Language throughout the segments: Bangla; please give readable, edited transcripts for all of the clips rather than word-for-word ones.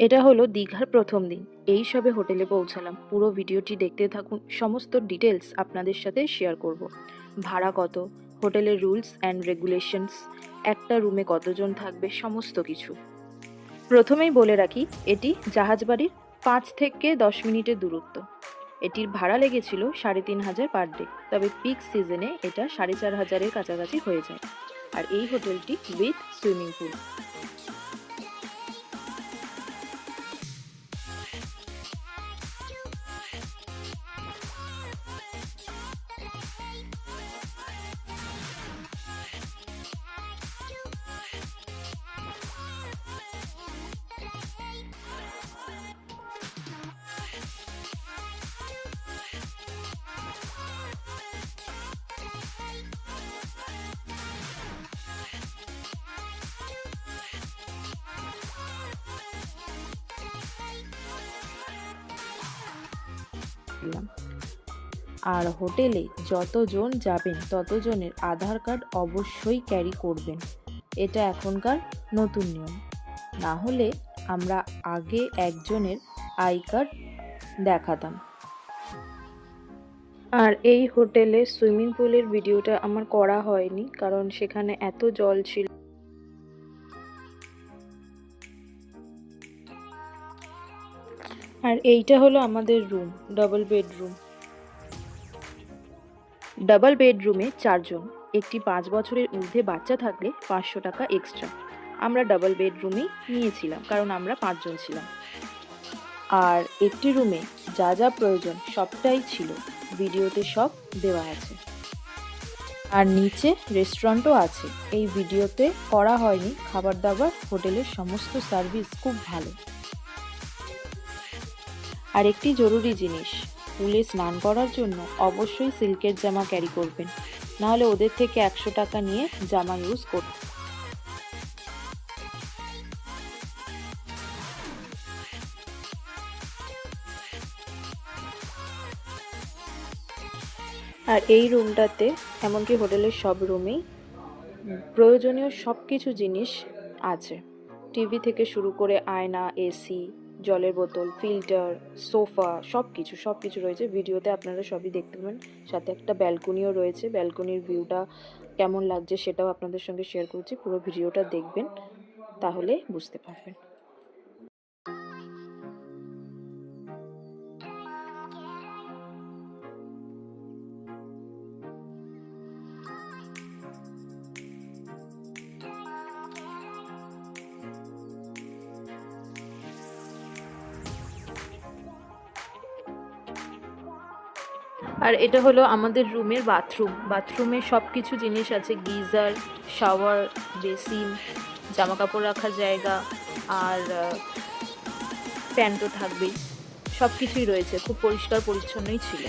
এটা হলো দীঘার প্রথম দিন। এই সবে হোটেলে পৌঁছালাম। পুরো ভিডিওটি দেখতে থাকুন, সমস্ত ডিটেলস আপনাদের সাথে শেয়ার করব। ভাড়া কত, হোটেলের রুলস অ্যান্ড রেগুলেশনস, একটা রুমে কতজন থাকবে, সমস্ত কিছু। প্রথমেই বলে রাখি, এটি জাহাজবাড়ির 5 থেকে 10 মিনিটের দূরত্ব। এটির ভাড়া লেগেছিল 3,500 পার ডে, তবে পিক সিজনে এটা 4,500-এর কাছাকাছি হয়ে যায়। আর এই হোটেলটি উইথ সুইমিং পুল। আর হোটেলে যতজন যাবেন ততজনের আধার কার্ড অবশ্যই ক্যারি করবেন। এটা এখনকার নতুন নিয়ম। না হলে আমরা আগে একজনের আই কার্ড দেখাতাম। আর এই হোটেলে সুইমিং পুলের ভিডিওটা আমার করা হয়নি, কারণ সেখানে এত জল ছিল। আর এইটা হলো আমাদের রুম, ডাবল বেডরুম। ডাবল বেডরুমে 4 জন। একটি 5 বছরের ঊর্ধ্বে বাচ্চা থাকলে 500 টাকা এক্সট্রা। আমরা ডাবল বেডরুমই নিয়েছিলাম, কারণ আমরা 5 জন ছিলাম। আর একটি রুমে যা যা প্রয়োজন সবটাই ছিল, ভিডিওতে সব দেওয়া আছে। আর নিচে রেস্টুরেন্টও আছে, এই ভিডিওতে করা হয়নি। খাবার দাবার, হোটেলের সমস্ত সার্ভিস খুব ভালো। আর একটি জরুরি জিনিস, পুলে স্নান করার জন্য অবশ্যই সিল্কের জামা ক্যারি করবেন, নাহলে ওদের থেকে 100 টাকা নিয়ে জামা ইউজ করবেন। আর এই রুমটাতে, এমনকি হোটেলের সব রুমেই প্রয়োজনীয় সব কিছু জিনিস আছে। টিভি থেকে শুরু করে আয়না, এসি, জলের বোতল, ফিল্টার, সোফা, সব কিছু রয়েছে। ভিডিওতে আপনারা সবই দেখতে পাবেন। সাথে একটা ব্যালকনিও রয়েছে। ব্যালকনির ভিউটা কেমন লাগছে সেটাও আপনাদের সঙ্গে শেয়ার করছি। পুরো ভিডিওটা দেখবেন, তাহলে বুঝতে পারবেন। আর এটা হলো আমাদের রুমের বাথরুম। বাথরুমে সব কিছু জিনিস আছে, গিজার, শাওয়ার, বেসিন, জামা কাপড় রাখার জায়গা, আর প্যান্ট তো থাকবেই। সব কিছুই রয়েছে, খুব পরিষ্কার পরিচ্ছন্নই ছিল।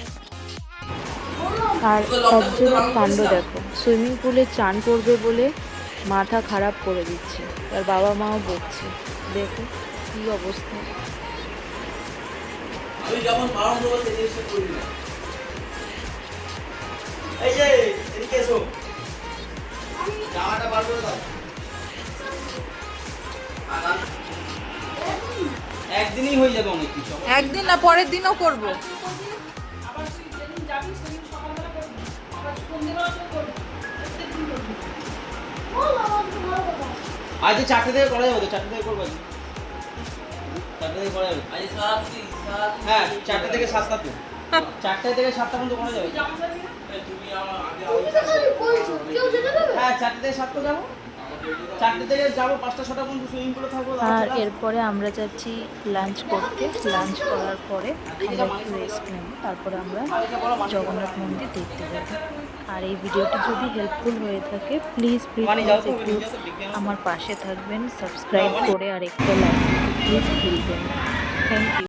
আর একজনের কাণ্ড দেখো, সুইমিং পুলে চান করবে বলে মাথা খারাপ করে দিচ্ছে, তার বাবা মাও বকছে। দেখো কি অবস্থা। এই যে এদিকে এসো, জামাটা বার করে দাও। একদিনই হয়ে যাবে অনেক কিছু। একদিন না, পরের দিনও করব। আজ 4টে থেকে করা যাবে তো, 4টে থেকে করবো। 4টে থেকে করা যাবে। হ্যাঁ, 4টে থেকে 7টা তো। 4টে থেকে 7টা পর্যন্ত করা যাবে। হ্যাঁ, 4টে থেকে 7টা যাবো। 4টে থেকে যাবো, 5টা 6টা পর্যন্ত সুইমিং পুলে থাকবো। আর এরপরে আমরা যাচ্ছি লাঞ্চ করতে। লাঞ্চ করার পরে আমরা একটু রেস্ট নেব, তারপরে আমরা জগন্নাথ মন্দির দেখতে যাব। আর এই ভিডিওটি যদি হেল্পফুল হয়ে থাকে, প্লিজ একটু আমার পাশে থাকবেন, সাবস্ক্রাইব করে আর একটা লাইক প্লিজ ভুলবেন। Thank you.